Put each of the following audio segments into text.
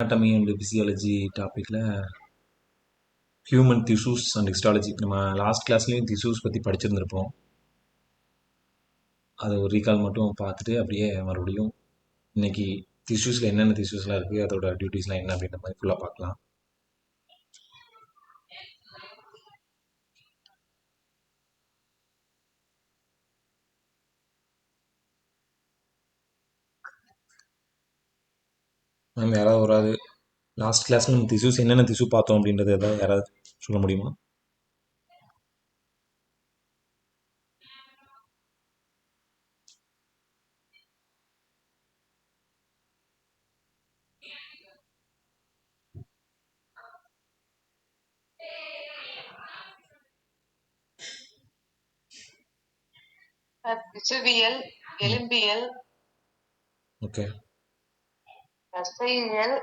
anatomy and physiology டாப்பிக்கில் human tissues and histology நம்ம last கிளாஸ்லேயும் tissues பற்றி படிச்சிருந்துருப்போம். அதை ஒரு ரீகால் மட்டும் பார்த்துட்டு அப்படியே மறுபடியும் இன்னைக்கு டிஷ்யூஸில் என்னென்ன டிஷ்யூஸ்லாம் இருக்குது, அதோட டியூட்டிஸ்லாம் என்ன அப்படின்ற மாதிரி ஃபுல்லாக பார்க்கலாம். மேம் யாராவது ஒரு லாஸ்ட் கிளாஸில் நம்ம டிஷ்யூஸ் என்னென்ன டிஷ்யூ பார்த்தோம் அப்படின்றத ஏதாவது யாராவது சொல்ல முடியுமா? திசுவியல், எலும்பியல், ஓகே. தசையியல்,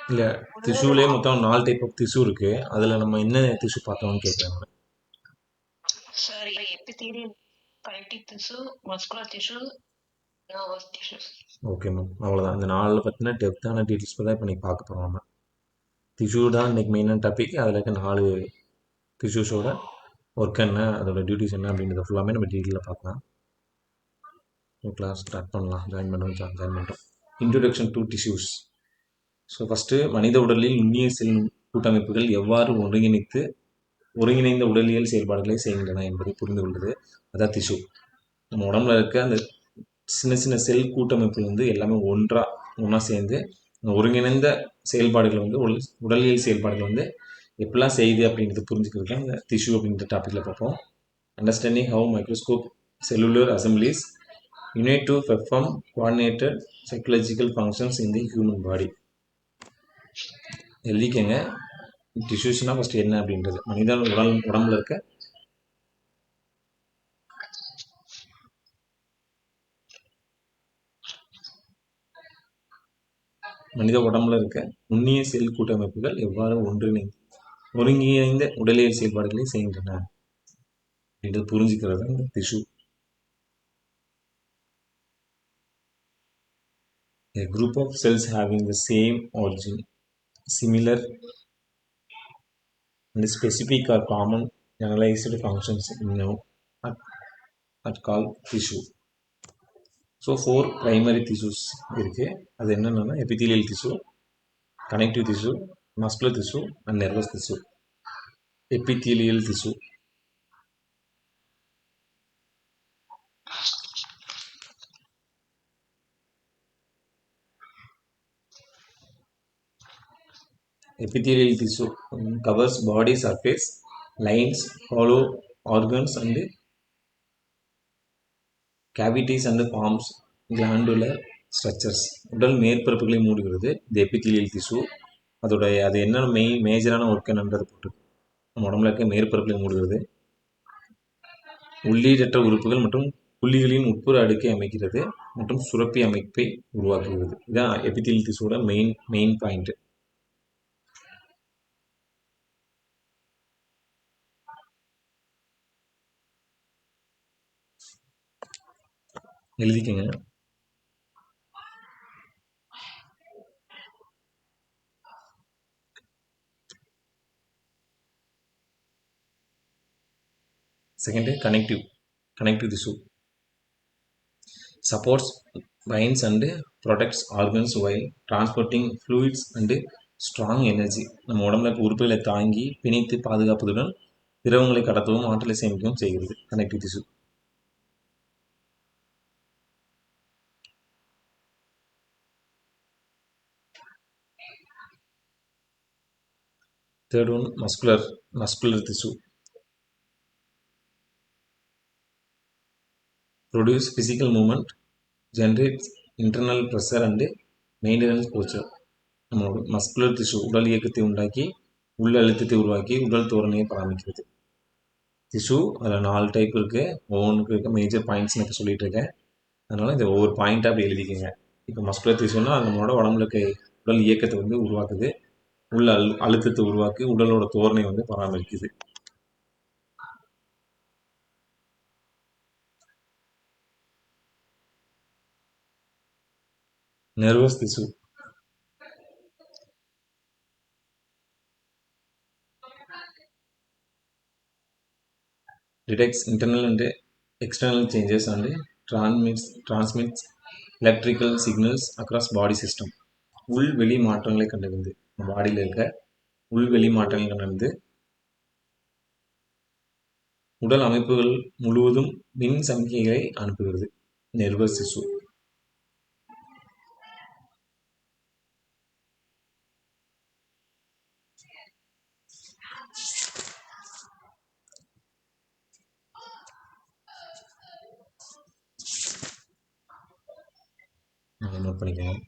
இல்லை, டிஷ்யூலேயே மொத்தம் 4 டைப் ஆஃப் டிஷ்யூ இருக்குது. அதில் நம்ம என்ன டிஷ்யூ பார்த்தோம்னு கேட்குறாங்க. Sorry, epithelial, connective tissue, muscular tissue, nervous tissues. Okay ma'am, அவ்வளோதான். இந்த 4 பற்றின டெப்த்தான டீட்டெயில்ஸ் தான் இப்போ நீங்கள் பார்க்க போகிறோம். நம்ம டிஷ்யூ தான் இன்றைக்கி மெயினான டாபிக். அதில் இருக்க 4 டிஷ்யூஸோட ஒர்க் என்ன, அதோட டியூட்டிஸ் என்ன அப்படின்றத ஃபுல்லாமே நம்ம டீட்டெயிலாக பார்க்கலாம். கிளாஸ் ஸ்டார்ட் பண்ணலாம். ஜாயின் பண்ணிட்டோம். Introduction to tissues. So first, மனித உடலில் நுண்ணிய செல் கூட்டமைப்புகள் எவ்வாறு ஒருங்கிணைந்த உடலியல் செயல்பாடுகளை செய்கின்றன என்பதை புரிந்து கொள்வது அதான் டிஷ்யூ. நம்ம உடம்புல இருக்க அந்த சின்ன சின்ன செல் கூட்டமைப்புகள் வந்து எல்லாமே ஒன்றா சேர்ந்து ஒருங்கிணைந்த செயல்பாடுகள் வந்து உடலியல் செயல்பாடுகள் வந்து எப்படிலாம் செய்யுது அப்படின்றது புரிஞ்சுக்கிறது அந்த டிஷ்யூ அப்படின்ற டாப்பிக்கில் பார்ப்போம். Understanding how microscope cellular assemblies unit to perform coordinated psychological functions in the human body. எழுதிக்கங்க, டிஷ்யூஸ்னால் ஃபஸ்ட்டு என்ன அப்படின்றது. மனித உடம்புல இருக்க நுண்ணிய செல் கூட்டமைப்புகள் எவ்வாறு ஒருங்கிணைந்த உடலியல் செயல்பாடுகளை செய்கின்றன அப்படின்றது புரிஞ்சுக்கிறது அந்த tissue. A group of cells having the same origin, similar and specific or common generalized functions are called tissue. So 4 primary tissues இருக்கு. அது என்னென்னா epithelial tissue, connective tissue, muscular tissue and nervous tissue. Epithelial tissue. Epithelial tissue covers body surface, lines, hollow organs and cavities and forms glandular structures. உடல் மேற்பரப்புகளை மூடுகிறது இந்த epithelial திசு. அது என்ன மேஜரான ஒர்க் என்னன்றது போட்டு நம்ம உடம்புல இருக்க மேற்பரப்புகளை மூடுகிறது. உள்ளீடற்ற உறுப்புகள் மற்றும் புள்ளிகளின் உட்புற அடுக்கை அமைக்கிறது மற்றும் சுரப்பி அமைப்பை உருவாக்குகிறது. இதுதான் எபித்தீலியல் திசுவோட மெயின் பாயிண்ட். எழுதிக்கங்க. Second, connective tissue supports, binds and protects organs while transporting fluids and strong energy. நம்ம உடம்புல உறுப்புகளை தாங்கி பிணைத்து பாதுகாப்பதுடன் திரவங்களை கடத்தவும் ஆற்றலை சேமிக்கவும் செய்கிறது கனெக்டிவ் திசு. Third one, muscular tissue produce physical movement, generates internal pressure and maintenance posture. நம்மளோட மஸ்குலர் திசு உடல் இயக்கத்தை உண்டாக்கி உள் அழுத்தத்தை உருவாக்கி உடல் தோரணையை பராமரிக்கிறது. திசு அதில் 4 டைப் இருக்குது. ஒவ்வொன்றுக்கு இருக்க மேஜர் பாயிண்ட்ஸ் நான் சொல்லிட்டு இருக்கேன். அதனால இந்த ஒவ்வொரு பாயிண்ட்டாக அப்படி எழுதிக்கங்க. இப்போ மஸ்குலர் திசுன்னா நம்மளோட உடம்புல இருக்க உடல் இயக்கத்தை வந்து உருவாக்குது, உள்ள அழுத்தத்தை உருவாக்கி உடலோட தோரணை வந்து பராமரிக்குது. nervous tissue. Detects internal and external changes and transmits electrical signals across body system. உள்வெளி மாற்றங்களை கண்டறிந்து பாடியில் இருக்க உள்வெளி மாற்றங்களை கண்டறிந்து உடல் அமைப்புகள் முழுவதும் மின் சமிக்கைகளை அனுப்புகிறது. Nervous tissue. நோட் பண்ணிக்கலாம்.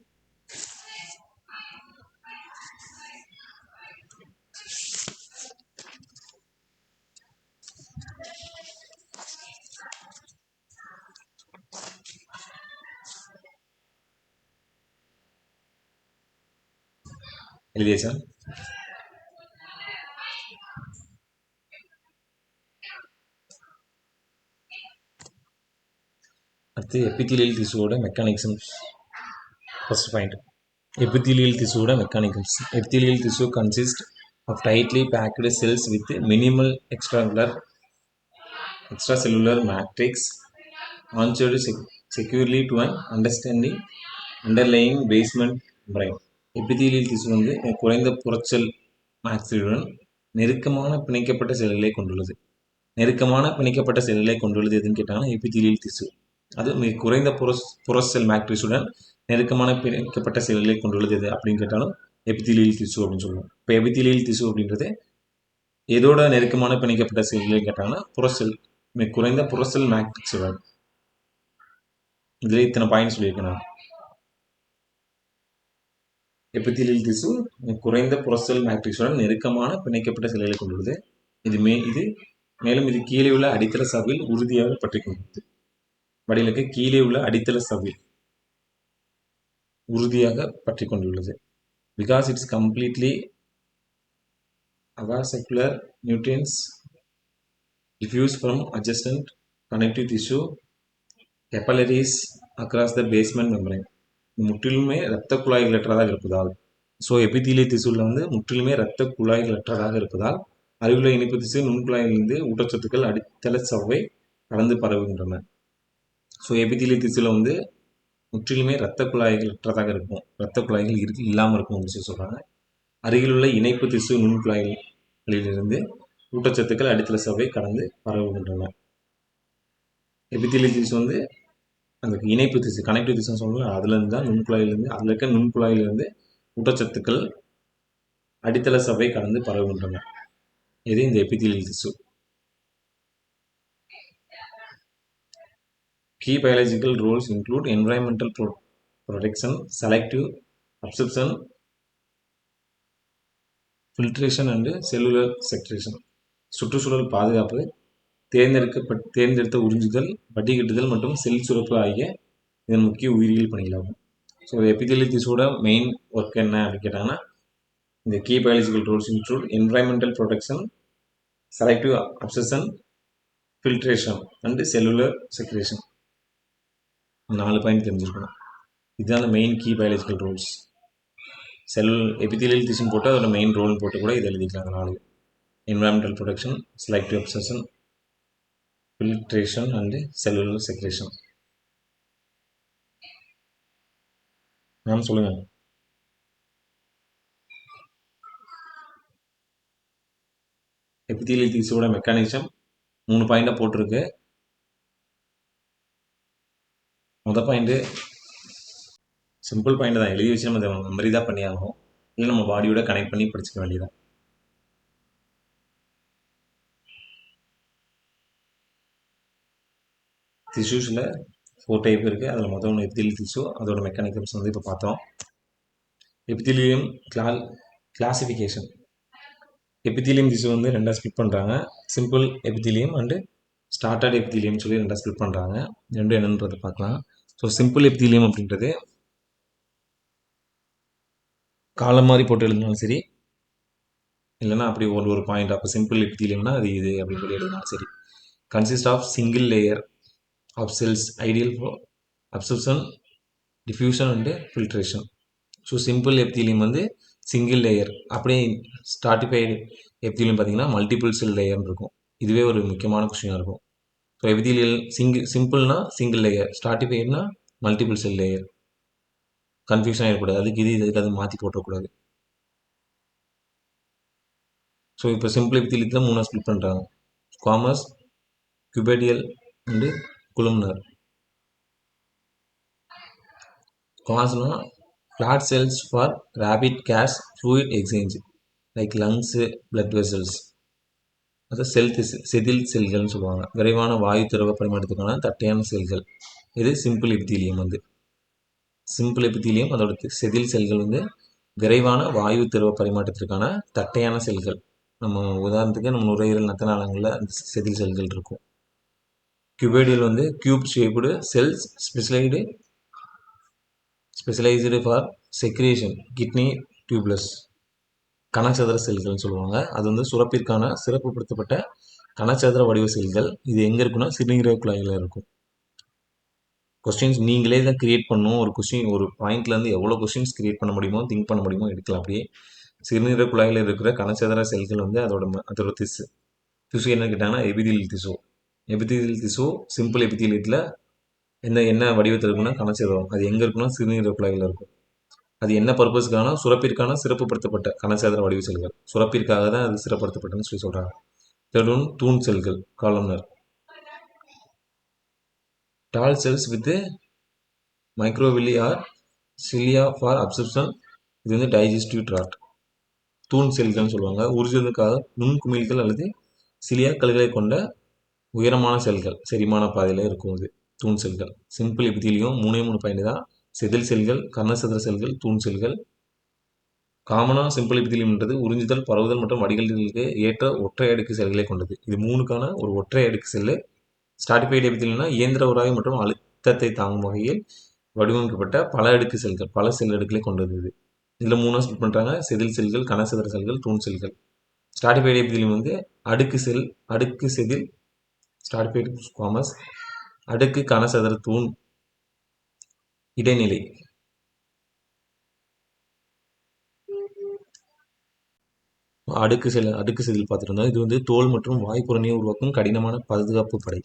எழுதியாச்சா? அடுத்து எபித்தீலியல் திசுவோட மெக்கானிசம்ஸ். ஃபர்ஸ்ட் பாயிண்ட், எபித்தீலியல் திசுவோட மெக்கானிசம்ஸ். எபித்தீலியல் திசு consist of tightly packed cells with minimal extracellular matrix anchored securely to an underlying basement membrane. Epithelial திசு வந்து குறைந்த புறச்செல் மேட்ரிக்ஸுடன் நெருக்கமான பிணைக்கப்பட்ட செல்களை கொண்டுள்ளது. நெருக்கமான பிணைக்கப்பட்ட செல்களை கொண்டுள்ளது எதுன்னு கேட்டாங்கன்னா எபித்தீலியல் திசு. அது மிக குறைந்த புறச்செல் மேட்ரிக்ஸுடன் நெருக்கமான பிணைக்கப்பட்ட செல்களை கொண்டுள்ளது எது அப்படின்னு கேட்டாலும் எபித்தீலியல் திசு அப்படின்னு சொல்லுவோம். இப்போ எபித்தீலியல் திசு அப்படின்றது எதோட நெருக்கமான பிணைக்கப்பட்ட செல்களை கேட்டாங்கன்னா புறச்செல், மிக குறைந்த புறச்செல் மேட்ரிக்ஸுடன். இதுல இத்தனை பாயிண்ட் சொல்லியிருக்கேன். எபித்தீலியல் திசு குறைந்த புறச்செல் மேட்ரிக்ஸுடன் நெருக்கமான பிணைக்கப்பட்ட செல்களை கொண்டுள்ளது. மேலும் இது கீழே உள்ள அடித்தள சவ்வில் உறுதியாக பற்றி கொண்டுள்ளது. வடிகளுக்கு கீழே உள்ள அடித்தள சவ்வில் உறுதியாக பற்றி கொண்டுள்ளது. Because it's completely avascular, nutrients diffuse from adjacent connective tissue capillaries across the basement membrane. முற்றிலுமே இரத்த குழாய்களற்றதாக இருப்பதால், ஸோ எபித்தீலியல் திசுவில் வந்து முற்றிலுமே இரத்த குழாய்களற்றதாக இருப்பதால் அருகிலுள்ள இணைப்பு திசு நுண்குழாயிலிருந்து ஊட்டச்சத்துக்கள் அடித்தள சவ்வை கலந்து பரவுகின்றன. ஸோ எபித்தீலியல் திசுவில் வந்து முற்றிலுமே இரத்த குழாய்கள் அற்றதாக இருக்கும், இரத்த குழாய்கள் இல்லாமல் இருக்கும் அப்படின்னு சொல்கிறாங்க. அருகிலுள்ள இணைப்பு திசு நுண்குழாய்களிலிருந்து ஊட்டச்சத்துக்கள் அடித்தள சவ்வை கடந்து பரவுகின்றன. எபித்தீலியல் திசு வந்து அந்த இணைப்பு திசு கனெக்டிவ் திசுன்னு சொல்லலாம், அதுலேருந்து தான் நுண்குழாயிலிருந்து அதில் இருக்க நுண்குழாயிலிருந்து ஊட்டச்சத்துக்கள் அடித்தள சவ்வை கடந்து பரவுகின்றன. இது இந்த எபித்தீலியல் திசு. Key biological roles include environmental protection, selective absorption, filtration and cellular secretion. சுற்றுச்சூழல் பாதுகாப்பு, தேர்ந்தெடுத்த உறிஞ்சுதல், வடிகட்டுதல் மற்றும் செல் சுரப்பு ஆகிய இதன் முக்கிய உயிரியல் பணிகளாகும். ஸோ எபித்தீலியல் திசுவோட மெயின் ஒர்க் என்ன அப்படின்னு கேட்டாங்கன்னா, இந்த key biological roles include environmental protection, selective absorption, filtration and cellular secretion. 4 point தெரிஞ்சிருக்கணும். இதுதான் அந்த main key biological roles. Epithelial திசுன்னு போட்டு அதோட மெயின் ரோல்னு போட்டு கூட இதை எழுதிக்கலாம். 4: environmental protection, selective absorption, filtration and cellular secretion. Ma'am சொல்லுங்க. எபித்தீலியல் திசுவோட மெக்கானிசம் 3 பாயிண்டா போட்டிருக்கு. முதல் பாயிண்ட் சிம்பிள் பாயிண்ட் தான், எழுதி வச்சு நம்ம மெமரி தான் பண்ணி ஆகணும், இல்லை நம்ம பாடியோட கனெக்ட் பண்ணி படிச்சுக்க வேண்டியதான். டிஷ்யூஸில் 4 டைப் இருக்குது. அதில் முதல் ஒன்று எபித்தீலியல் டிஷ்யூ, அதோட மெக்கானிசம்ஸ் வந்து இப்போ பார்த்தோம். Epithelium classification. எபித்தீலியம் டிஷ்யூ வந்து ரெண்டாக ஸ்பிளிட் பண்ணுறாங்க. Simple epithelium and started epithelium சொல்லி ரெண்டாக ஸ்பிளிட் பண்ணுறாங்க. ரெண்டும் என்னன்றதை பார்க்கலாம். ஸோ சிம்பிள் எபித்தீலியம் அப்படின்றது காலம் மாதிரி போட்டு எழுதினாலும் சரி, இல்லைன்னா அப்படி ஒரு பாயிண்ட், அப்போ சிம்பிள் எபித்தீலியம்னா அது இது அப்படின்னு சொல்லி எழுதினாலும் சரி. Consist of single layer of cells ideal for absorption, diffusion and filtration. So simple epithelium வந்து சிங்கிள் லேயர், அப்படியே ஸ்ட்ராட்டிஃபைடு எப்தீலியம் பார்த்தீங்கன்னா மல்டிபிள் செல் லேயர்னு இருக்கும். இதுவே ஒரு முக்கியமான கொஸ்டினாக இருக்கும். ஸோ எபிதீலியல் சிம்பிள்னா சிங்கிள் லேயர், ஸ்ட்ராட்டிஃபைடுனா மல்டிபிள் செல் லேயர். கன்ஃபியூஷன் ஏற்படாது, அதுக்கு இதுக்கு அது மாற்றி போட்டக்கூடாது. ஸோ இப்போ சிம்பிள் எபிதீலியத்தில் 3 ஸ்பிளிட் பண்ணுறாங்க: ஸ்குவாமஸ், குபேடியல் அண்டு குலும்னர். ஸ்குவாமஸ்னா flat cells for rapid gas fluid exchange like lungs, blood vessels. அது செதில் செல்கள்னு சொல்லுவாங்க. விரைவான வாயு திரவ பரிமாற்றத்துக்கான தட்டையான செல்கள். இது சிம்பிள் எபிதீலியம் வந்து. சிம்பிள் எபிதீலியம் அதோட செதில் செல்கள் வந்து விரைவான வாயு திரவ பரிமாற்றத்திற்கான தட்டையான செல்கள். நம்ம உதாரணத்துக்கு நம்ம நுரையீரல் நத்த நாளங்களில் அந்த செதில் செல்கள் இருக்கும். குபேடியல் வந்து cube shaped cells specialised for secretion kidney tubules. கனசதுர செல்கள்னு சொல்லுவாங்க. அது வந்து சுரப்பிற்கான சிறப்புப்படுத்தப்பட்ட கனசதுர வடிவ செல்கள். இது எங்கே இருக்குன்னா சிறுநீரக குழாயில் இருக்கும். கொஸ்டின்ஸ் நீங்களே தான் கிரியேட் பண்ணணும். ஒரு கொஸ்டின் ஒரு பாயிண்ட்லேருந்து எவ்வளோ கொஸ்டின்ஸ் கிரியேட் பண்ண முடியுமோ, திங்க் பண்ண முடியுமோ எடுக்கலாம். அப்படியே சிறுநீரக குழாயில் இருக்கிற கனசதுர செல்கள் வந்து அதோட திசு என்ன கேட்டாங்கன்னா எபிதீலியல் திசு. எபிதீலியல் திசு சிம்பிள் எபிதீலியத்தில் என்ன வடிவத்தில் இருக்குன்னா கனசதுரம். அது எங்கே இருக்குன்னா சிறுநீரக குழாயில் இருக்கும். அது என்ன பர்பஸ்க்கான சுரப்பிற்கான சிறப்புப்படுத்தப்பட்ட கனசதுர வடிவ செல்கள். சுரப்பிற்காக தான் அது சிறப்படுத்தப்பட்டன்னு சொல்லி சொல்கிறாங்க. தேர்ட் ஒன் தூண் செல்கள், columnar. Tall cells with microvilli or cilia for absorption. இது வந்து டைஜஸ்டிவ் ட்ராக்ட். தூண் செல்கள்னு சொல்லுவாங்க. உறிஞ்சுவதற்காக நுண்குமிழ்கள் அல்லது சிலியாக்கல்களை கொண்ட உயரமான செல்கள் செரிமான பாதையில் இருக்கும். இது தூண் செல்கள். சிம்பிள் எபிதீலியம் 3 பாயிண்ட் தான்: செதில் செல்கள், கனசதுர செல்கள், தூண் செல்கள். காமனாக சிம்பிள் எபிதீலியம்ன்றது உறிஞ்சுதல், பரவுதல் மற்றும் வடிகல்களுக்கு ஏற்ற ஒற்றை அடுக்கு செல்களை கொண்டது. இது 3க்கான ஒரு ஒற்றை அடுக்கு செல்லு. ஸ்ட்ராட்டிஃபைடு எபிதீலியம்னா இயந்திர உராய்வு மற்றும் அழுத்தத்தை தாங்கும் வகையில் வடிவமைக்கப்பட்ட பல அடுக்கு செல்கள், பல செல் அடுக்குகளை கொண்டது. இது இதில் 3 ஸ்பிளிட் பண்ணுறாங்க: செதில் செல்கள், கனசதுர செல்கள், தூண் செல்கள். ஸ்ட்ராட்டிஃபைடு எபிதீலியம் வந்து அடுக்கு செதில் ஸ்ட்ராட்டிஃபைடு ஸ்குவாமஸ், அடுக்கு கனசதுர தூண், இடைநிலை. அடுக்கு செதில் பார்த்துட்டு இருந்தோம். இது வந்து தோல் மற்றும் வாய்ப்புறணியை உருவாக்கும் கடினமான பாதுகாப்பு படை.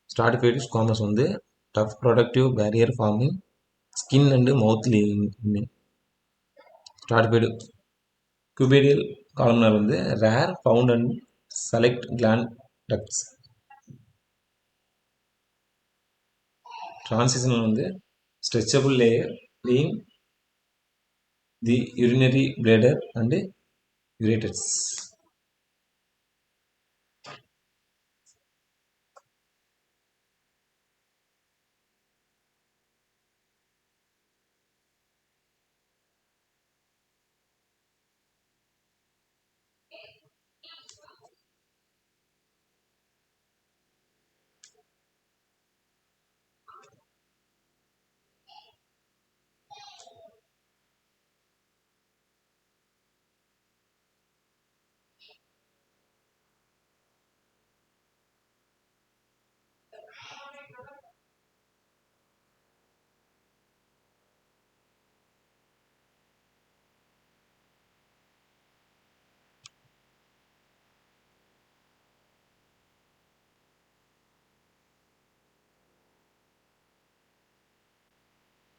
ஸ்ட்ராட்டிஃபைடு ஸ்குவாமஸ் வந்து tough protective barrier forming skin and mouth lining. Stratified cuboidal columnar வந்து rare found and select gland ducts. Transitional வந்து stretchable layer lining the urinary bladder and ureters.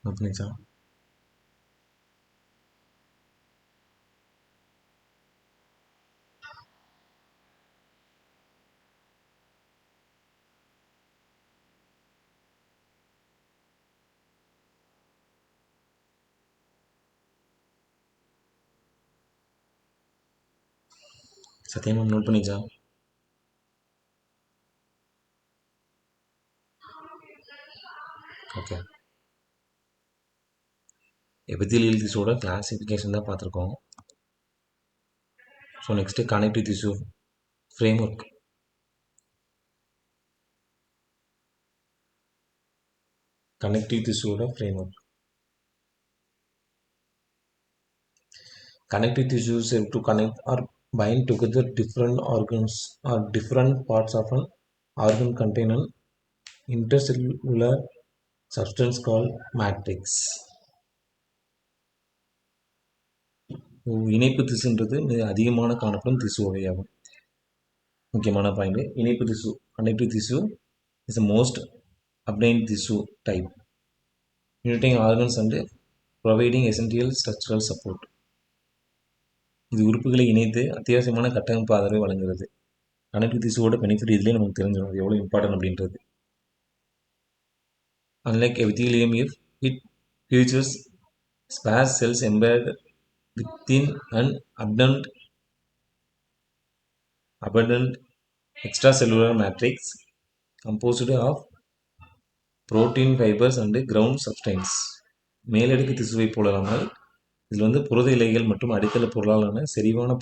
அப்படிச்சா சத்தியமா நோட் பண்ணிச்சா? ஓகே. எபிதீலியல் திசுவோட classification தான் பார்த்துருக்கோம். So next connective திசு framework. Connective திசுவோட framework. Connective tissues help to connect or bind together different organs or different parts of an organ contain an intercellular substance called matrix. இணைப்பு திசுன்றது மிக அதிகமான காணப்படும் திசு வகையாகும். முக்கியமான பாயிண்ட், இணைப்பு திசு connective tissue is the most abundant tissue type, uniting organs and providing essential structural support. இது உறுப்புகளை இணைத்து அத்தியாவசியமான கட்டமைப்பு ஆதரவை வழங்குகிறது. கனெக்டிவ் திசுவோட பெனிஃபிட் இதுலேயே நமக்கு தெரிஞ்சிடும், அது எவ்வளோ இம்பார்ட்டன்ட் அப்படின்றது. Unlike epithelium, if it features sparse cells embedded within an abundant extracellular matrix composed of protein fibers and ground substance. மேலடுக்கு திசுவை போலல்லாமல் இதில் புரத இலைகள் மற்றும் அடித்தள பொருளாலான செறிவான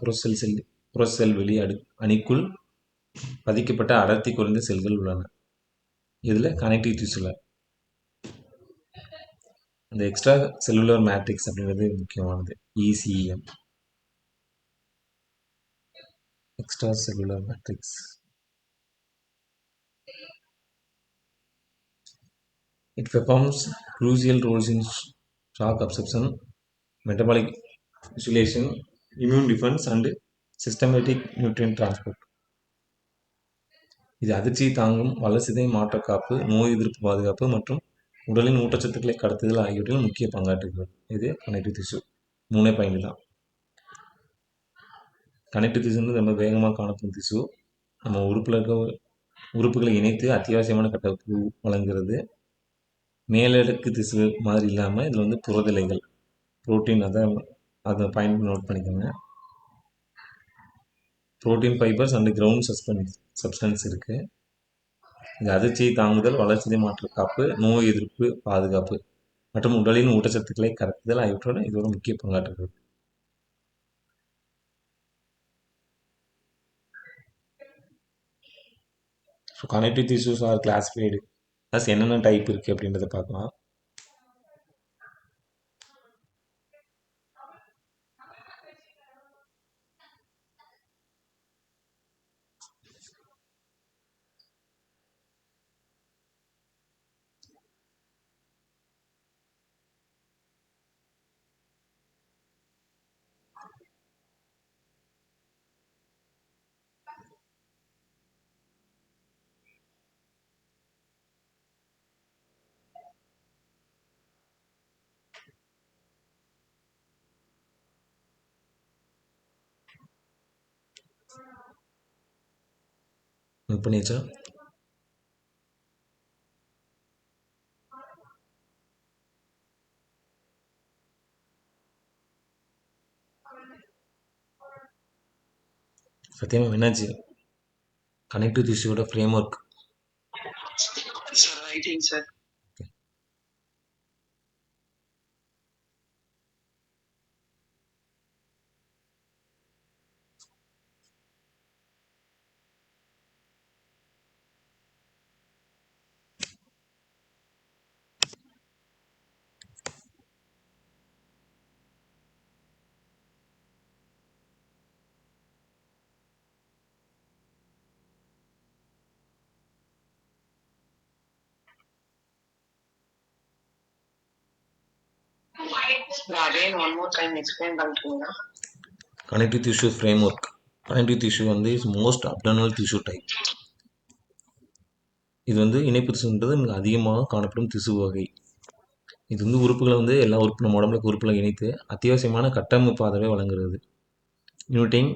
புறசெல் வெளி அணிக்குள் பதிக்கப்பட்ட அடர்த்தி குறைந்த செல்கள் உள்ளன. இதில் கனெக்டிவ் திசுல அந்த எக்ஸ்ட்ரா செல்லுலர் மேட்ரிக்ஸ் அப்படின்றது முக்கியமானது. ECM, extra cellular matrix. It performs crucial roles in shock absorption, metabolic insulation, immune defense and systematic nutrient transport. இது அதிர்ச்சியை தாங்கும், வளர்சிதை மாற்ற காப்பு, நோய் எதிர்ப்பு பாதுகாப்பு மற்றும் உடலின் ஊட்டச்சத்துக்களை கடத்துதல் ஆகியவற்றில் முக்கிய பங்காற்றுகிறது. இது கனெக்டிவ் திசு. 3 பாயிண்ட் தான். கனெக்டிவ் திசுன்னு ரொம்ப வேகமாக காணப்படும் திசு. நம்ம உறுப்புகளை இணைத்து அத்தியாவசியமான கட்டமைப்பு வழங்குகிறது. மேலடுக்கு திசு மாதிரி இல்லாமல் இதில் புரதலைகள் புரோட்டீன், அதை பாயிண்ட் நோட் பண்ணிக்கோங்க. Protein fibres and ground substance இருக்குது. இது அதிர்ச்சியை தாங்குதல், வளர்ச்சிதை மாற்ற காப்பு, நோய் எதிர்ப்பு பாதுகாப்பு மற்றும் உடலின் ஊட்டச்சத்துக்களை கடத்துதல் ஆகியவற்றோட இதோட முக்கிய பங்காற்றுகிறது. So connective tissues are classified plus என்னென்ன டைப் இருக்குது அப்படின்றத பார்க்கலாம். நோட் பண்ணியாச்சா? சத்தியமாக என்னாச்சு? கனெக்டிவ் திசுவோட framework sir. Again, one more time explain பண்ணுறீங்களா? கனெக்டிவ் திசு framework. Connective tissue is most அப்டர்னல் திசு டைப். இது இணைப்பு திசுன்றது மிக அதிகமாக காணப்படும் திசு வகை. இது உறுப்புகளை எல்லா உறுப்பு நம்ம உடம்புல உறுப்புகளை இணைத்து அத்தியாவசியமான கட்டமைப்பு ஆதரவை வழங்குகிறது. Uniting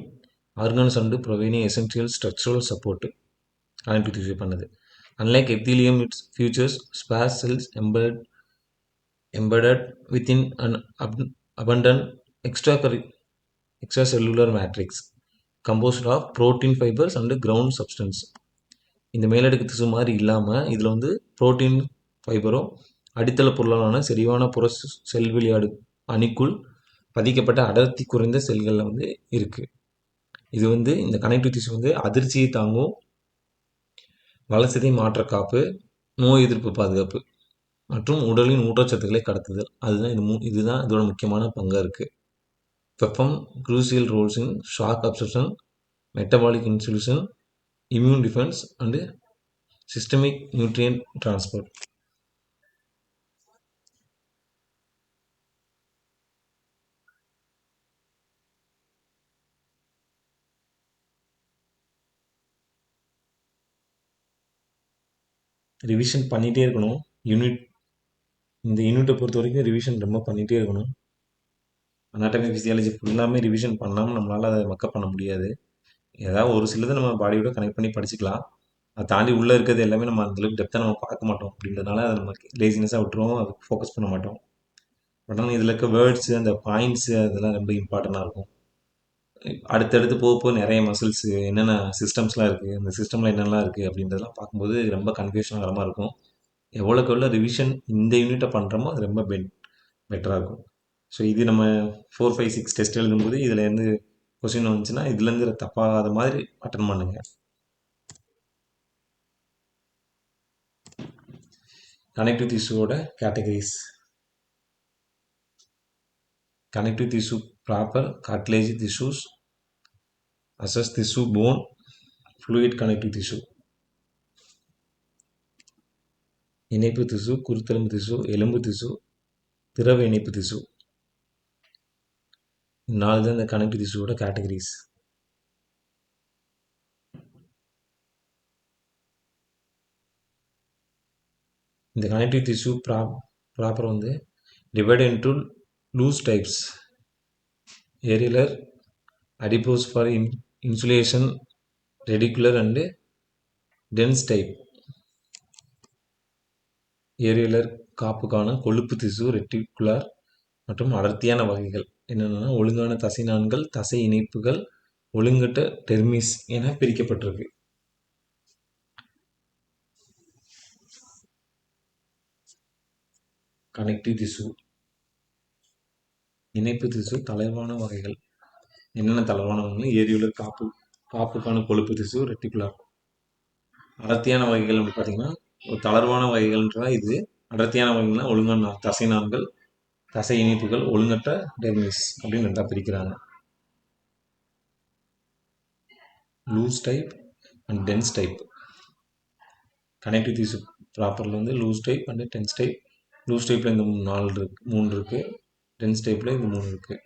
organs and providing essential structural support connective tissue பண்ணுது. Unlike epithelium, it's features sparse cells embedded within an abundant extracellular matrix composed of protein fibers and ground substance. இந்த மேலடுக்கு திசு மாதிரி இல்லாமல் இதில் புரோட்டீன் ஃபைபரோ அடித்தள பொருளாலான செறிவான புற செல்வெளி அணிக்குள் பதிக்கப்பட்ட அடர்த்தி குறைந்த செல்களில் இருக்குது. இது இந்த கனெக்டிவ் திசு அதிர்ச்சியை தாங்கும், வளர்சிதை மாற்ற காப்பு, நோய் எதிர்ப்பு பாதுகாப்பு மற்றும் உடலின் ஊட்டச்சத்துக்களை கடத்துதல், இதுதான் இதோட முக்கியமான பங்காக இருக்குது. Perform crucial roles in shock absorption, metabolic insulation, immune defence and systemic nutrient transport. Revision பண்ணிகிட்டே இருக்கணும். இந்த யூனிட்டை பொறுத்த வரைக்கும் ரிவிஷன் ரொம்ப பண்ணிகிட்டே இருக்கணும். அனாட்டமி ஃபிசியாலஜி ஃபுல்லாமே ரிவிஷன் பண்ணாமல் நம்மளால் அதை மக்கப் பண்ண முடியாது. ஏதாவது ஒரு சிலதை நம்ம பாடியோட கனெக்ட் பண்ணி படிச்சுக்கலாம். அதை தாண்டி உள்ளே இருக்கிறது எல்லாமே நம்ம அந்தளவுக்கு டெப்த்தாக நம்ம பார்க்க மாட்டோம். அப்படின்றதுனால அதை நம்ம லேசினஸாக விட்டுருவோம், அதுக்கு ஃபோக்கஸ் பண்ண மாட்டோம். பட் ஆனால் இதில் இருக்க வேர்ட்ஸு, அந்த பாயிண்ட்ஸு அதெல்லாம் ரொம்ப இம்பார்ட்டண்ட்டாக இருக்கும். அடுத்தடுத்து போக நிறைய மசில்ஸு என்னென்ன சிஸ்டம்ஸ்லாம் இருக்குது, அந்த சிஸ்டமில் என்னெல்லாம் இருக்குது அப்படின்றதெல்லாம் பார்க்கும்போது ரொம்ப கன்ஃபியூஷன் ஆகிற மாதிரி இருக்கும். எவ்வளோக்கு எவ்வளோ ரிவிஷன் இந்த யூனிட்டை பண்ணுறோமோ அது ரொம்ப பெட்டராக இருக்கும். ஸோ இது நம்ம 4, 5, 6 டெஸ்ட் எழுதும்போது இதுலேருந்து கொஸ்டின் வந்துச்சுன்னா இதுலேருந்து தப்பாகாத மாதிரி அட்டன் பண்ணுங்கள். கனெக்டிவ் திசுவோட categories. Connective tissue proper cartilage tissues, osseous tissue, bone, fluid connective tissue. இணைப்பு திசு, குருத்தெலும்பு திசு, எலும்பு திசு, திரவ இணைப்பு திசு. 4 தான் இந்த கனெக்டிவ் திசுவோட கேட்டகரிஸ். இந்த கனெக்டிவ் திசு ப்ராப்பர் வந்து divide into loose types. Areolar, adipose for insulation, radicular and dense type. Areolar காப்புக்கான கொழுப்பு திசு, ரெட்டிகுலர் மற்றும் அடர்த்தியான வகைகள் என்னென்னா ஒழுங்கான தசை நாண்கள், தசை இணைப்புகள், ஒழுங்கற்ற டெர்மிஸ் என பிரிக்கப்பட்டிருக்கு. கனெக்டிவ் திசு இணைப்பு திசு தளர்வான வகைகள் என்னென்ன தளர்வான வகைகள்? ஏரியுலர் காப்புக்கான கொழுப்பு திசு, ரெட்டிகுலர். அடர்த்தியான வகைகள் அப்படி பார்த்தீங்கன்னா ஒரு தளர்வான வகைகள்ன்றா இது, அடர்த்தியான வகைகள்னா ஒழுங்கான தசை நாண்கள், தசை இணைப்புகள், ஒழுங்கற்ற டெர்மிஸ் அப்படின்னு ரெண்டா பிரிக்கிறாங்க. Loose type and dense type. Connective திசு ப்ராப்பரில் வந்து loose type and dense type. லூஸ் டைப்பில் இந்த 3 இருக்குது, டென்ஸ் டைப்பில் இந்த 3 இருக்குது.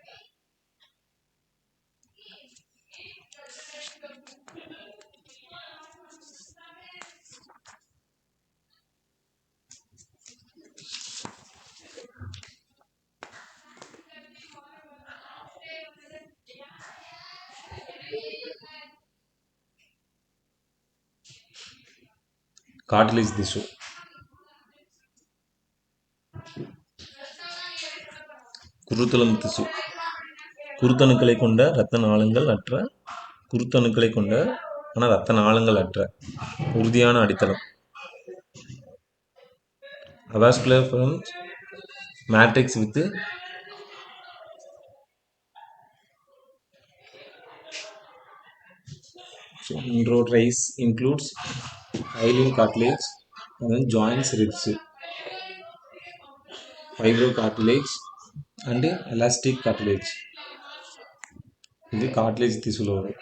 கார்டிலேஜ் திசு. குருத்தெலும்பு திசு. குருத்தணுக்களை கொண்ட இரத்த நாளங்கள் அற்ற குருத்தணுக்களை கொண்ட ஆனால் இரத்த நாளங்கள் அற்ற உறுதியான அடித்தளம். Avascular matrix with Chondrotrichs includes hyaline cartilage and then joints, ribs, fibrocartilage and elastic cartilage. இது கார்ட்லேஜ் திசுல வரும்.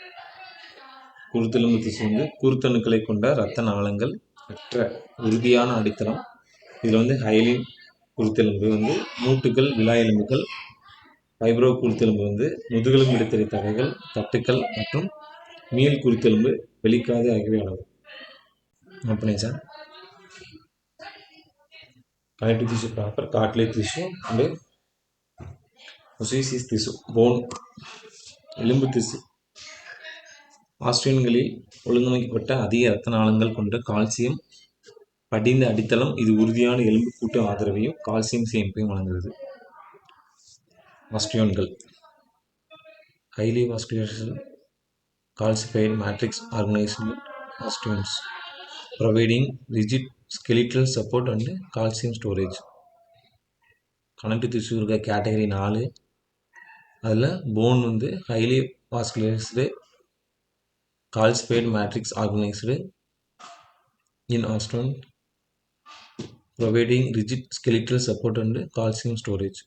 குருத்தெலும்பு திசு வந்து குருத்தணுக்களை கொண்ட இரத்த நாளங்கள் அற்ற உறுதியான அடித்தளம். இதில் வந்து ஹைலின் குருத்தெலும்பு வந்து மூட்டுகள், விலா எலும்புகள், ஃபைப்ரோ குருத்தெலும்பு வந்து முதுகெலும்பு இடைத்திரை தகைகள், தட்டுக்கள் மற்றும் மீள் குருத்தெலும்பு, வெளிக்காது ஆகியவை அடங்கும். அப்படியே sir connective tissue proper cartilage திசு அண்டு ஒசிசிஸ் திசு, போன், எலும்பு திசு. ஆஸ்ட்ரியன்களில் ஒழுங்கமைக்கப்பட்ட அதிக இரத்த நாளங்கள் கொண்ட கால்சியம் படிந்த அடித்தளம். இது உறுதியான எலும்பு கூட்டு ஆதரவையும் கால்சியம் சேமிப்பையும் வழங்குகிறது. ஆஸ்ட்ரியோன்கள் highly vascular calcified matrix organized osteons providing rigid skeletal support and calcium storage. Connective திசு இருக்க கேட்டகரி 4. அதில் போன் வந்து highly வாஸ்குலரைஸ்டு calcified matrix organized in osteon providing rigid skeletal support and calcium storage.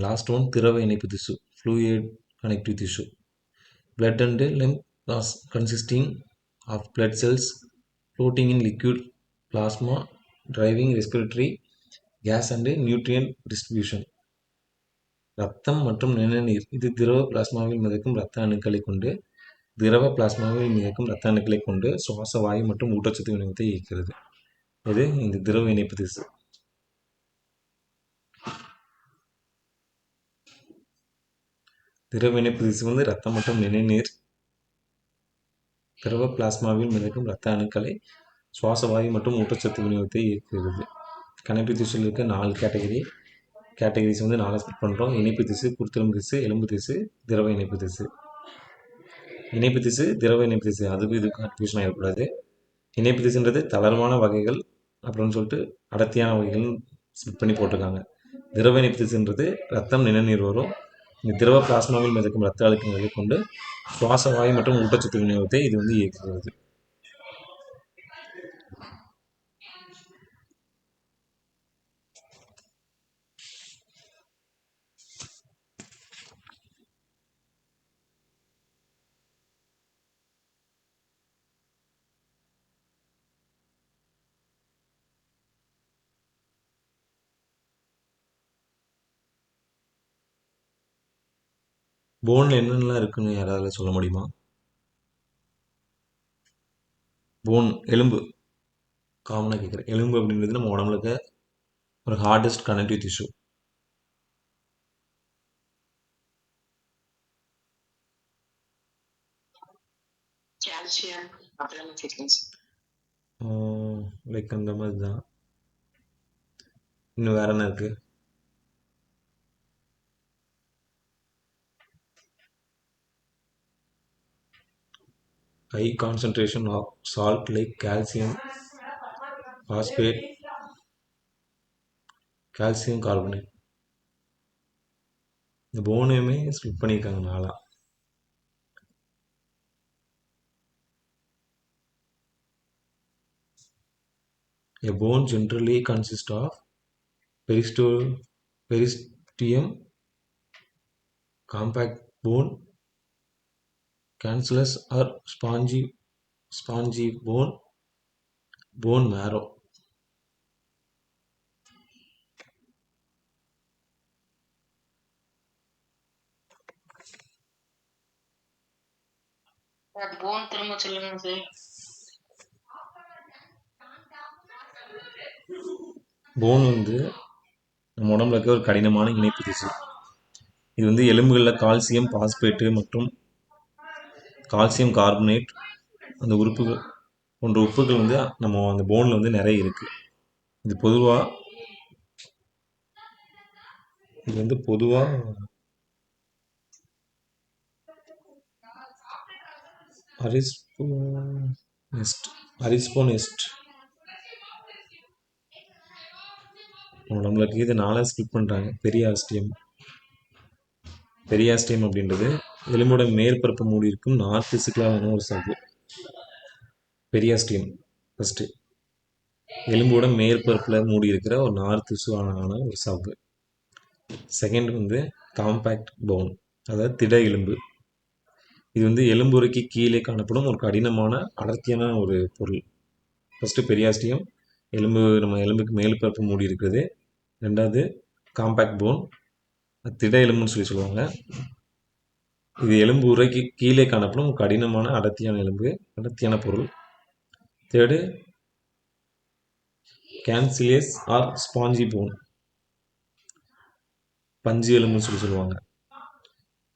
Last one திரவ இணைப்பு திசு, fluid connective tissue. Blood and lymph consisting of blood cells, floating in liquid plasma, driving respiratory gas and nutrient distribution. ரத்தம் மற்றும் நிணநீர் இது திரவ பிளாஸ்மாவில் மிதக்கும் இரத்த அணுக்களை கொண்டு சுவாச வாயு மற்றும் ஊட்டச்சத்து விநியோகத்தை இயக்கிறது. இது இந்த திரவ இணைப்பு திசு. திரவ இணைப்பு திசு வந்து ரத்தம் மற்றும் நிணநீர் திரவ பிளாஸ்மாவில் மிதக்கும் இரத்த அணுக்களை சுவாச வாயு மற்றும் ஊட்டச்சத்து விநியோகத்தை இயக்குகிறது. கனெக்டிவ் திசுவில் இருக்க 4 கேட்டகரிஸ் வந்து 4 ஸ்பிளிட் பண்ணுறோம். இணைப்பு திசு, குருத்தெலும்பு திசு, எலும்பு திசு, திரவ இணைப்பு திசு. இணைப்பு திசு, திரவ இணைப்பு திசு, அதுக்கு இது கன்ஃபியூஷன் ஆகிடக்கூடாது. இணைப்பு திசுன்றது தளர்வான வகைகள் அப்படின்னு சொல்லிட்டு அடர்த்தியான வகைகள் ஸ்பிளிட் பண்ணி போட்டிருக்காங்க. திரவ இணைப்பு திசுன்றது ரத்தம் நிணநீர் வரும். இந்த திரவ பிளாஸ்மாவில் மிதக்கும் இரத்த அணுக்களை கொண்டு சுவாச வாயு மற்றும் ஊட்டச்சத்து விநியோகத்தை இது வந்து இயக்குகிறது. போன்ல என்னென்னலாம் இருக்குன்னு யாராவது சொல்ல முடியுமா? போன் எலும்பு காமனாக கேட்குறேன். எலும்பு அப்படின்றது நம்ம உடம்புல இருக்க ஒரு ஹார்டஸ்ட் கனெக்டிவ் டிஷ்யூ. கால்சியம் அப்படிலாம் லைக் அந்த மாதிரி தான். இன்னும் வேற என்ன இருக்கு? high concentration of salt like calcium phosphate, calcium carbonate. இந்த போனையுமே ஸ்பிளிட் பண்ணியிருக்காங்க நாளா. A bone generally consists of periosteum, compact bone, cancellous or spongy bone, bone marrow. Phone திரும்ப சொல்லுங்க சார். போன் வந்து நம்ம உடம்புல இருக்க ஒரு கடினமான இணைப்பு திசு. இது வந்து எலும்புகளில் கால்சியம் பாஸ்பேட்டு மற்றும் கால்சியம் கார்பனேட் அந்த உறுப்புகள் போன்ற உப்புகள் வந்து நம்ம அந்த போனில் வந்து நிறைய இருக்குது. இது வந்து பொதுவாக அரிஸ்போனெஸ்ட் நம்மளுக்கு இது 4 ஸ்கிப் பண்ணுறாங்க. பெரியாஸ்டியம் அப்படின்றது எலும்போட மேற்பரப்பு மூடி இருக்கும் நார் திசுக்களான ஒரு சவ்வு. பெரியாஸ்டியம் ஃபஸ்ட்டு எலும்போட மேற்பரப்பில் மூடி இருக்கிற ஒரு நார் திசுவான ஒரு சவ்வு. செகண்ட் வந்து காம்பேக்ட் போன், அதாவது திட எலும்பு. இது வந்து எலும்புரைக்கு கீழே காணப்படும் ஒரு கடினமான அடர்த்தியான ஒரு பொருள். ஃபஸ்ட்டு பெரியாஸ்டியம் நம்ம எலும்புக்கு மேற்பரப்பு மூடி இருக்கிறது. ரெண்டாவது காம்பேக்ட் போன், திட எலும்புன்னு சொல்லுவாங்க. இது எலும்பு உரைக்கு கீழே காணப்படும் கடினமான அடர்த்தியான பொருள். தேர்டு கேன்சிலியஸ் ஆர் ஸ்பாஞ்சி போன், பஞ்சு எலும்புன்னு சொல்லுவாங்க.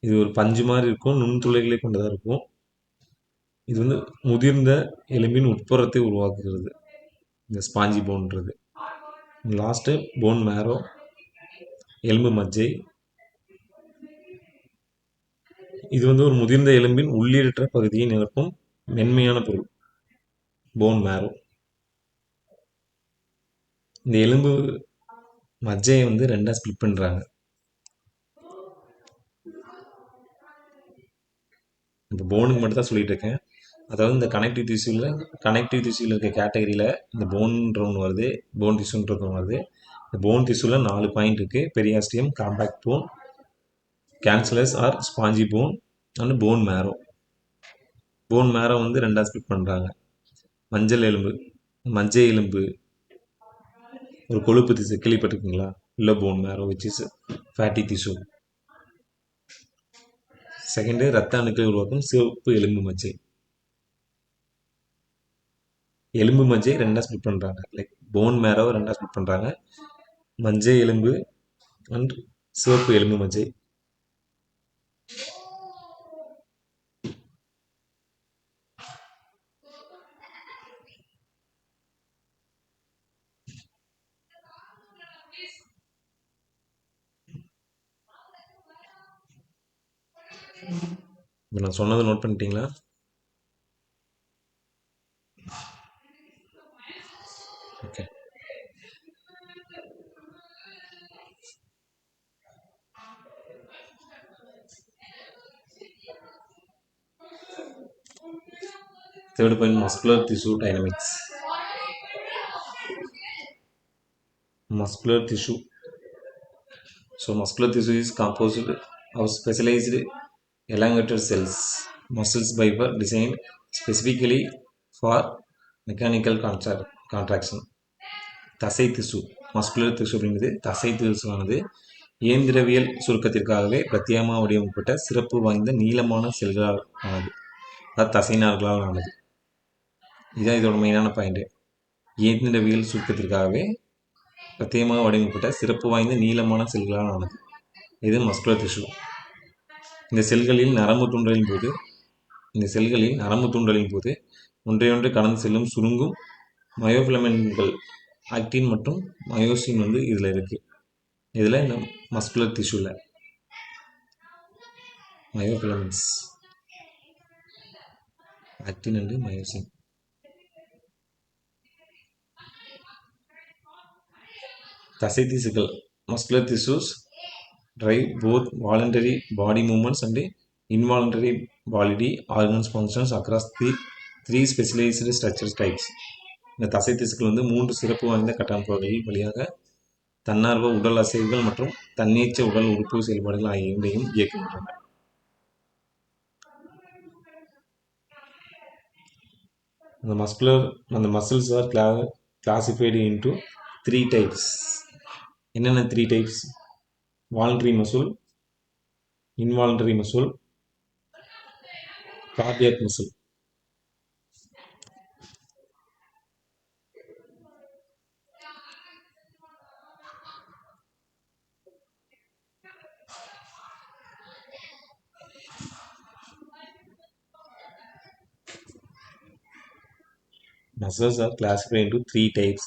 இது ஒரு பஞ்சு மாதிரி இருக்கும், நுண்துளைகளை கொண்டதாக இருக்கும். இது வந்து முதிர்ந்த எலும்பின் உட்புறத்தை உருவாக்குகிறது, இந்த ஸ்பாஞ்சி போன்றது. லாஸ்ட்டு போன் மேரோ, எலும்பு மஜ்ஜை. இது வந்து ஒரு முதிர்ந்த எலும்பின் உள்ளீடற்ற பகுதியை நிரப்பும் மென்மையான பொருள், போன் மேரோ. இந்த எலும்பு மஜ்ஜையை வந்து 2 ஸ்பிளிட் பண்ணுறாங்க. இப்போ போனுக்கு மட்டும் தான் சொல்லிட்டு இருக்கேன். அதாவது இந்த கனெக்டிவ் திசுவில் இருக்க கேட்டகரியில் இந்த போன்ற ஒன்று வருது, போன் திசுன்றது ஒன்று வருது. இந்த போன் திசுவில் 4 பாயிண்ட் இருக்குது. Periosteum, compact bone, cancellous or spongy bone and bone marrow. Bone marrow வந்து 2 ஸ்பிளிட் பண்ணுறாங்க. மஞ்சள் எலும்பு, மஞ்சள் எலும்பு ஒரு கொழுப்பு திசு கேள்விப்பட்டிருக்கீங்களா? இல்லை போன் மேரோ விச் இஸ் ஃபேட்டி திசு. செகண்டு ரத்த அணுக்களை உருவாக்கும் சிவப்பு எலும்பு மஜ்ஜை. எலும்பு மஜ்ஜை ரெண்டாக ஸ்பிளிட் பண்ணுறாங்க, லைக் போன் மேரோ ரெண்டாக ஸ்பிளிட் பண்ணுறாங்க, மஞ்சள் எலும்பு அண்ட் சிவப்பு எலும்பு மஜ்ஜை. இப்போ நான் சொன்னதை நோட் பண்ணிட்டீங்களா? Okay. Third point, muscular tissue dynamics. Muscular tissue. So muscular tissue is composed of specialized elongated cells, muscles fiber designed specifically for mechanical contraction. தசை திசு, மஸ்குலர் திசு அப்படிங்கிறது தசை திசுவானது இயந்திரவியல் சுருக்கத்திற்காகவே பிரத்யேகமாக வடிவமைக்கப்பட்ட சிறப்பு வாய்ந்த நீளமான செல்களால் ஆனது, அதாவது தசைநார்களால் ஆனது. இதுதான் இதோட மெயினான பாயிண்ட். இயந்திரவியல் சுருக்கத்திற்காகவே பிரத்யேகமாக வடிவமைக்கப்பட்ட சிறப்பு வாய்ந்த நீளமான செல்களால் ஆனது. இது மஸ்குலர் திசு. இந்த செல்களில் நரம்பு தூண்டலின் போது ஒன்றையொன்று கடந்து செல்லும் சுருங்கும் மயோஃபிலமெண்ட்கள், ஆக்டின் மற்றும் மயோசின் இதில் இருக்குது. இதில் இந்த மஸ்குலர் திசுவில் மயோஃபிலமெண்ட்ஸ், ஆக்டின் அண்டு மயோசின். தசை திசுக்கள், muscular திசுஸ் drive both voluntary body movements and involuntary bodily organs functions across the three specialized structure types. இந்த தசை திசுக்கள் 3 சிறப்பு வாய்ந்த கட்டமைப்புகள் வழியாக தன்னார்வ உடல் அசைவுகள் மற்றும் தன்னிச்சை உடல் உறுப்பு செயல்பாடுகள் ஆகியவையும் இயக்குகின்றன. அந்த muscles are classified into 3 types. என்னென்ன 3 types? Voluntary muscle, involuntary muscle, cardiac muscle. Muscles are classified into 3 types.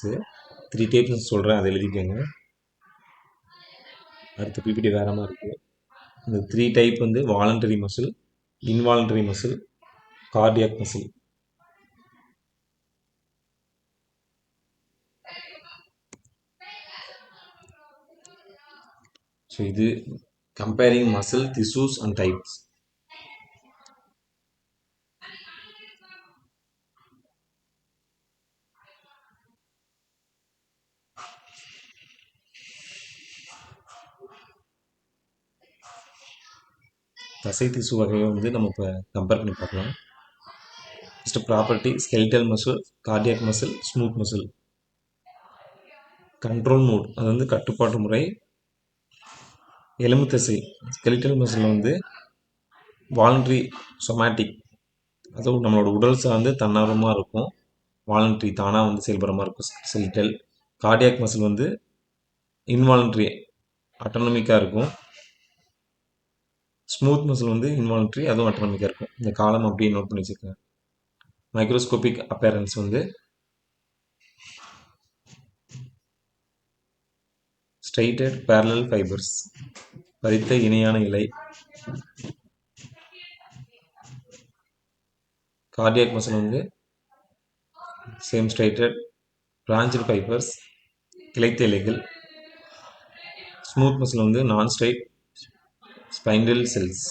3 types சொல்கிறேன், அதை எழுதிக்கோங்க. அடுத்த பிபிடி வேற மாதிரி இருக்குது. இந்த 3 type voluntary muscle, involuntary muscle, cardiac muscle. So இது comparing muscle tissues and types. தசை திசு வகையை நம்ம இப்போ கம்பேர் பண்ணி பார்க்கலாம். First property, skeletal muscle, cardiac muscle, smooth muscle. Control mode, அது கட்டுப்பாட்டு முறை. எலும்பு தசை, ஸ்கெலிட்டல் மசில் வாலண்டரி சொமேட்டிக், அதுவும் நம்மளோட உடல் சார்ந்து தன்னார்வமாக இருக்கும், வாலண்டரி தானாக செயல்படுற மாதிரி இருக்கும் ஸ்கெலிட்டல். கார்டியாக் மசில் இன்வாலண்டரி ஆட்டோனமிக்காக இருக்கும். ஸ்மூத் மசில் இன்வாலண்டரி, அதுவும் ஆட்டோனமிக்காக இருக்கும். இந்த காலம் அப்படியே நோட் பண்ணி வச்சுருக்கேன். Microscopic appearance striated parallel fibres, பறித்த இணையான இலை. Cardiac muscle same striated branched fibres, கிளைத்த இலைகள். Smooth muscle non striated spindle cells,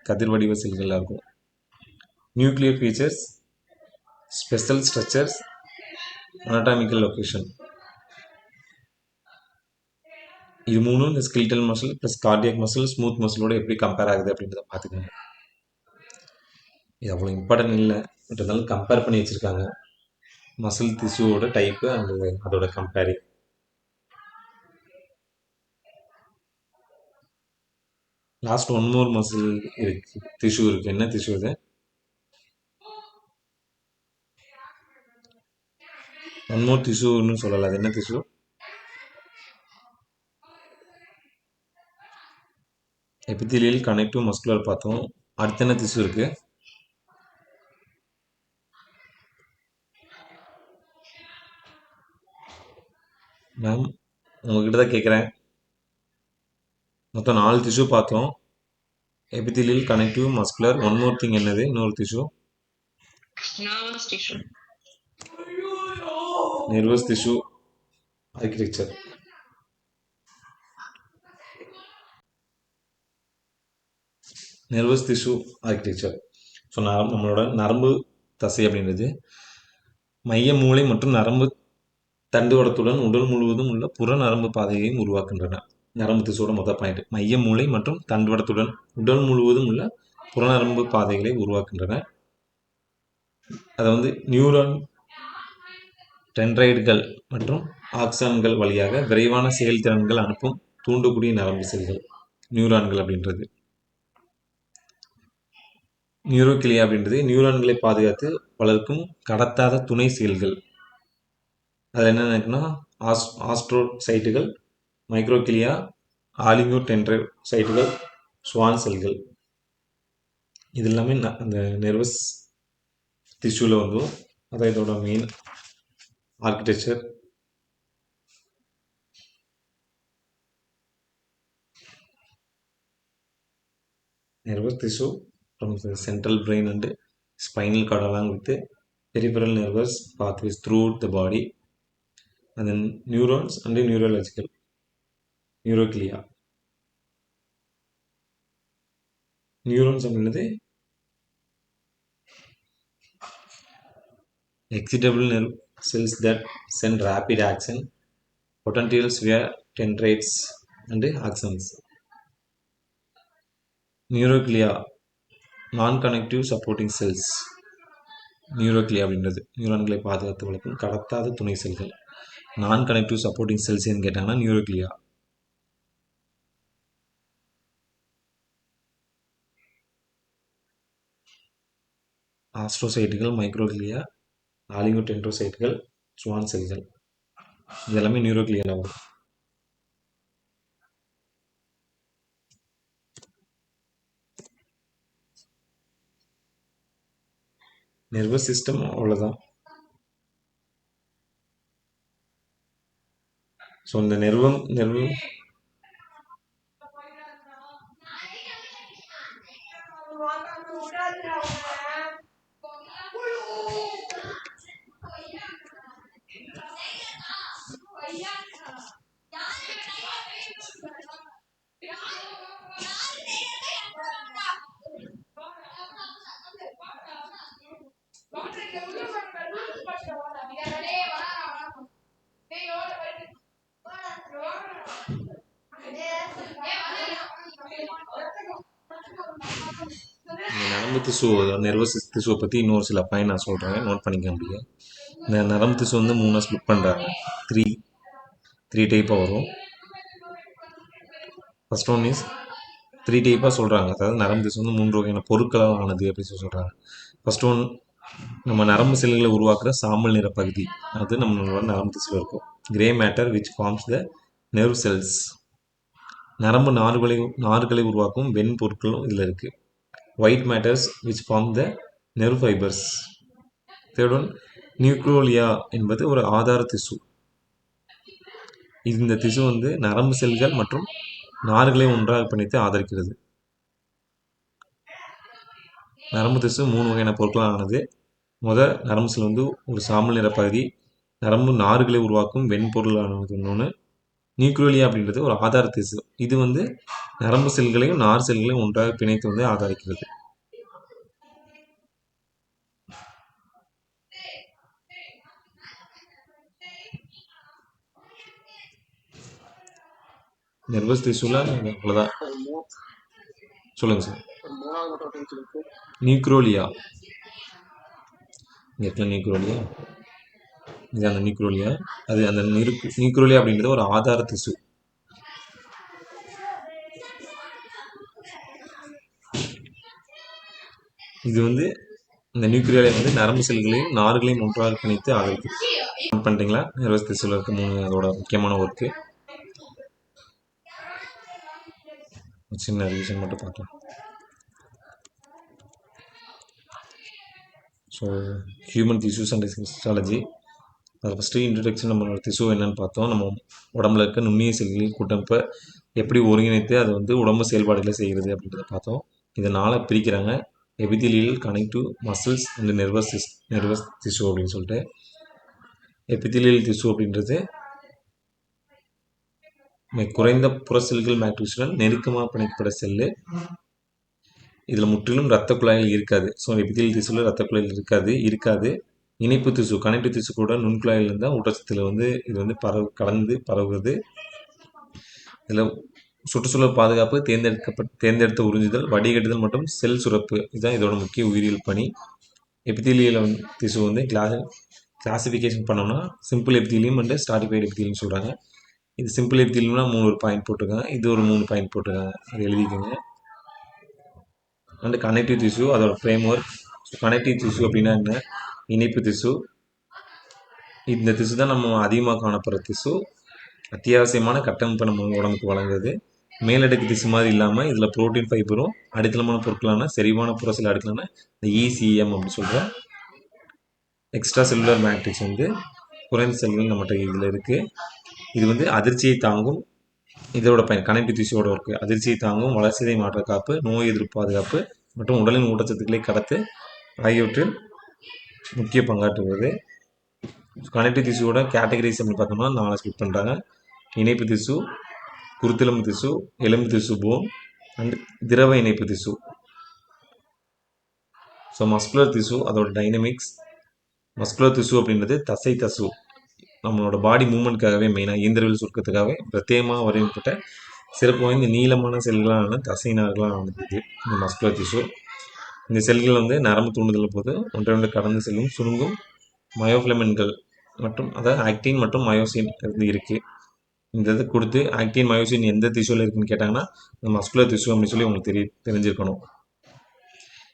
கதிர் வடிவ செல்களாக இருக்கும். Nuclear features, special structures, anatomical location. இது மூணும் இந்த skeletal muscle plus cardiac muscle smooth மசிலோட எப்படி கம்பேர் ஆகுது அப்படின்றத பார்த்துக்கோங்க. இது அவ்வளோ இம்பார்ட்டன்ட் இல்லை, பட் இருந்தாலும் கம்பேர் பண்ணி வச்சுருக்காங்க. மசில் திசுவோட டைப்பு அண்ட் அதோட comparing. Last one more muscle இருக்கு, திசு இருக்கு. என்ன திசு இது? ஒன் மோர் திசுன்னு சொல்லலாம். அது என்ன திசு? எபித்திலியல் கனெக்டிவ் மஸ்குலர் பார்த்தோம். அடுத்து என்ன திசு இருக்கு? மேம் உங்ககிட்ட தான் கேட்குறேன். மொத்தம் 4 திசு பார்த்தோம். எபித்திலியல் connective muscular, one more thing என்னது? இன்னொரு திசு நர்வஸ் டிஷ்யூ. நர்வஸ் திசு ஆர்கிடெக்சர். நர்வஸ் திசு ஆர்கிடெக்சர். ஸோ நம்மளோட நரம்பு தசை அப்படின்றது மைய மூளை மற்றும் நரம்பு தண்டுவடத்துடன் உடல் முழுவதும் உள்ள புற நரம்பு பாதையையும் உருவாக்குகின்றன. நரம்பு திசுவோட மொதல் பாயிண்ட் மைய மூளை மற்றும் தண்டுவடத்துடன் உடல் முழுவதும் உள்ள புற நரம்பு பாதைகளை உருவாக்குகின்றன. அதை வந்து நியூரான் டென்ட்ரைடுகள் மற்றும் ஆக்சான்கள் வழியாக விரைவான செயல்திறன்கள் அனுப்பும் தூண்டக்கூடிய நரம்பு செல்கள் நியூரான்கள் அப்படின்றது. நியூரோகிளியா அப்படின்றது நியூரான்களை பாதுகாத்து வளர்க்கும் கடத்தாத துணை செயல்கள். அதில் என்ன இருக்குன்னா ஆஸ்ட்ரோசைட்டுகள், மைக்ரோகிளியா, ஆலிகோடென்ட்ரோசைட்டுகள், ஸ்வான் செல்கள். இது எல்லாமே அந்த நெர்வஸ் திஷ்யூவில் வந்துடும். அதான் இதோட main architecture. nervous tissue from the central brain and spinal cord along with the peripheral nervous pathways throughout the body, and then neurons and the neurological neuroglia. Neurons அப்படின்றது excitable nerve cells that send rapid action potentials via dendrites and axons. Neuroglia non-connective supporting cells. Neuroglia அப்படின்றது நியூரான்களை பாதுகாத்து வளர்க்கும் கடத்தாத துணை செல்கள். நான் connective supporting செல்ஸ்ன்னு கேட்டாங்கன்னா neuroglia. ஆஸ்ட்ரோசைட்டுகள், microglia, ஆலிகோடென்ட்ரோசைட்டுகள், Swan செல்கள், இதெல்லாமே நியூரோக்ளியாவில் வரும். நர்வஸ் சிஸ்டம் அவ்வளோதான். ஸோ இந்த நெர்வம் நரம்பு திசு நர்வஸ் திசுவை பற்றி இன்னொரு சில பாயிண்ட் நான் சொல்கிறேன், நோட் பண்ணிக்க முடியும். இந்த நரம்பு திசு வந்து 3 ஸ்பிளிட் பண்ணுறாங்க. த்ரீ டைப்பாக வரும். ஃபர்ஸ்ட் ஒன் இஸ் 3 டைப்பாக சொல்கிறாங்க. அதாவது நரம்பு திசு வந்து 3 வகையான பொருட்களால் ஆனது அப்படின்னு சொல்கிறாங்க. ஃபர்ஸ்ட் ஒன் நம்ம நரம்பு செல்களை உருவாக்குற சாம்பல் நிற பகுதி, அது நம்மளோட நரம்பு திசுவில் இருக்கும். Grey matter which forms the nerve cells. நரம்பு நார்களை உருவாக்கும் வெண் பொருட்களும் இதில் இருக்குது. White matters which form the nerve fibres. Third one neuroglia என்பது ஒரு ஆதார திசு. இந்த திசு வந்து நரம்பு செல்கள் மற்றும் நார்களை ஒன்றாக பிணைத்து ஆதரிக்கிறது. நரம்பு திசு 3 வகையான பொருட்களால் ஆனது. நரம்பு செல் வந்து ஒரு சாம்பல் நிற பகுதி, நரம்பு நார்களை உருவாக்கும் வெண்பொருளானது இன்னொன்று. நியூக்ரோலியா அப்படின்றது ஒரு ஆதார திசு. இது வந்து நரம்பு செல்களையும் நார் செல்களையும் ஒன்றாக பிணைத்து வந்து ஆதரிக்கிறது. நர்வஸ் திசுல அவ்வளோதான். சொல்லுங்க சார். நியூக்ரோலியா நியூக்ரோலியா இது அந்த நியூக்ரோலியா. அது அந்த நியூக்ரோலியா அப்படின்றது ஒரு ஆதார திசு. இது வந்து இந்த நியூக்ளியாவை வந்து நரம்பு செல்களையும் நார்களையும் ஒன்றாக பிணைத்து ஆதரிக்கும். நோட் பண்ணிட்டீங்களா? நர்வஸ் திசுவில் இருக்க 3 அதோட முக்கியமான ஒர்க்கு. சின்ன ரிவிஷன் மட்டும் பார்க்கலாம். So human tissues and histology. அது ஃபஸ்ட்டு இன்ட்ரடக்ஷன் நம்மளோட திசு என்னன்னு பார்த்தோம். நம்ம உடம்புல இருக்க நுண்ணிய செல்களின் கூட்டமைப்பை எப்படி ஒருங்கிணைத்து அதை வந்து உடம்பு செயல்பாடுகளை செய்கிறது அப்படின்றத பார்த்தோம். இதை 4 பிரிக்கிறாங்க. Epithelial, connective, muscles and nervous திசு அப்படின்னு சொல்லிட்டு. எபிதிலியல் திசு அப்படின்றது குறைந்த புற செல்கள் மேட்ரிக்ஸுடன் நெருக்கமாக பிணைக்கப்பட்ட செல்லு. இதில் முற்றிலும் இரத்த குழாய்கள் இருக்காது. ஸோ எபிதிலியல் திசுவில் இரத்த குழாய்கள் இருக்காது. இணைப்பு திசு, கனெக்டிவ் திசு கூட நுண்குழாயில் இருந்தால் ஊட்டச்சத்தில் வந்து இது வந்து கலந்து பரவுகிறது. இதில் சுற்றுச்சூழல் பாதுகாப்பு, தேர்ந்தெடுத்த உறிஞ்சுதல், வடிகட்டுதல் மற்றும் செல் சுரப்பு இதுதான் இதோட முக்கிய உயிரியல் பணி. எபிதிலியல் திசு வந்து கிளாசிஃபிகேஷன் பண்ணோம்னா சிம்பிள் எபிதிலியம் அண்ட் ஸ்ட்ராட்டிஃபைடு எபிதிலியம் சொல்கிறாங்க. இது சிம்பிள் எபிதிலியம்னா 3 பாயிண்ட் போட்டிருக்காங்க. இது ஒரு 3 பாயிண்ட் போட்டிருக்காங்க. அது எழுதிக்கோங்க. அண்ட் கனெக்டிவ் திசு அதோட ஃப்ரேம் ஒர்க். கனெக்டிவ் திசு அப்படின்னா என்ன? இணைப்பு திசு. இந்த திசு தான் நம்ம அதிகமாக காணப்படுற திசு. அத்தியாவசியமான கட்டமைப்பை நம்ம உடம்புக்கு வழங்குறது. மேலடுக்கு திசு மாதிரி இல்லாமல் இதில் புரோட்டீன் ஃபைபரும் அடித்தளமான பொருட்களான செறிவான புறசில அடுக்கலான இந்த இசிஎம் அப்படின்னு சொல்கிற எக்ஸ்ட்ரா செல்லுலர் மேட்ரிக்ஸ் வந்து குறைந்த செல்கள் நம்மகிட்ட இதில் இருக்குது. இது வந்து அதிர்ச்சியை தாங்கும். இதோட கனெக்டிவ் திசுவோட ஒர்க்கு அதிர்ச்சியை தாங்கும், வளர்சிதை மாற்ற காப்பு, நோய் எதிர்ப்பு பாதுகாப்பு மற்றும் உடலின் ஊட்டச்சத்துக்களை கடத்து ஆகியவற்றில் முக்கிய பங்காற்றுவது. கனெக்டிவ் திசுவோட கேட்டகரிஸ் அப்படின்னு பார்த்தோம்னா 4 ஸ்பிளிட் பண்ணுறாங்க. இணைப்பு திசு, குருத்தெலும்பு திசு, எலும்பு திசு, போன் அண்ட் திரவ இணைப்பு திசு. ஸோ மஸ்குலர் திசு அதோட டைனமிக்ஸ். மஸ்குலர் திசு அப்படின்றது தசை தசு. நம்மளோட பாடி மூவ்மெண்ட்காகவே மெயினாக இயந்திரவியல் சுருக்கத்துக்காகவே பிரத்யேகமாக வரையப்பட்ட சிறப்பு வாய்ந்த நீளமான செல்களான தசை நார்களால் ஆனது இந்த மஸ்குலர் திசு. இந்த செல்கள் வந்து நரம்பு தூண்டுதல் போது ஒன்றை கடந்து செல்லும் சுருங்கும் மயோஃபிலமென்ட்கள் மற்றும் அதாவது ஆக்டின் மற்றும் மயோசின் இருக்குது. இந்த இது கொடுத்து ஆக்டின் மயோசின் எந்த திசுவில் இருக்குன்னு கேட்டாங்கன்னா இந்த மஸ்குலர் திசு அப்படின்னு சொல்லி உங்களுக்கு தெரிஞ்சிருக்கணும்.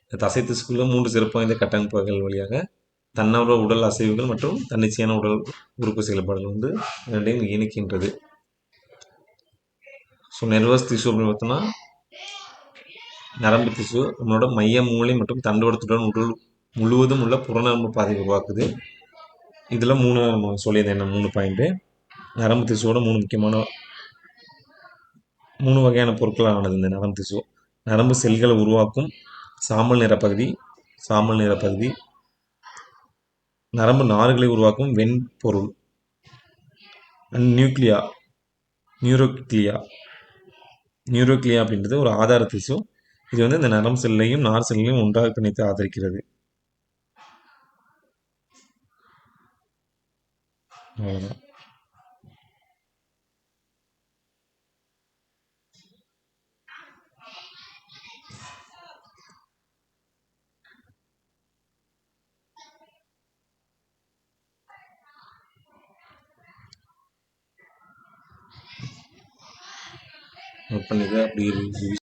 இந்த தசை திசுக்குள்ள 3 சிறப்பு வாய்ந்த கட்டமைப்புகள் வழியாக தன்னார்வ உடல் அசைவுகள் மற்றும் தன்னிச்சையான உடல் உறுப்பு செயல்பாடுகள் வந்து ரெண்டையும் இணைக்கின்றது. ஸோ நெர்வஸ் திசு அப்படின்னு பார்த்தோம்னா நரம்பு திசு நம்மளோட மைய மூளை மற்றும் தண்டுவடத்துடன் உடல் முழுவதும் உள்ள புறநரம்பு பாதையை உருவாக்குது. இதில் 3 நம்ம சொல்லியிருந்தேன் என்ன 3 பாயிண்ட்டு. நரம்பு திசுவோட 3 முக்கியமான 3 வகையான பொருட்களால் ஆனது இந்த நரம்பு திசு. நரம்பு செல்களை உருவாக்கும் சாம்பல் நிற பகுதி, நரம்பு நார்களை உருவாக்கும் வெண்பொருள் அண்ட் நியூரோக்ளியா அப்படின்றது ஒரு ஆதார திசு. இது வந்து இந்த நரம்பு செல்லையும் நார் செல்லையும் ஒன்றாக பிணைத்து ஆதரிக்கிறது. அவ்வளோதான். நோட் பண்ணிக்க அப்படி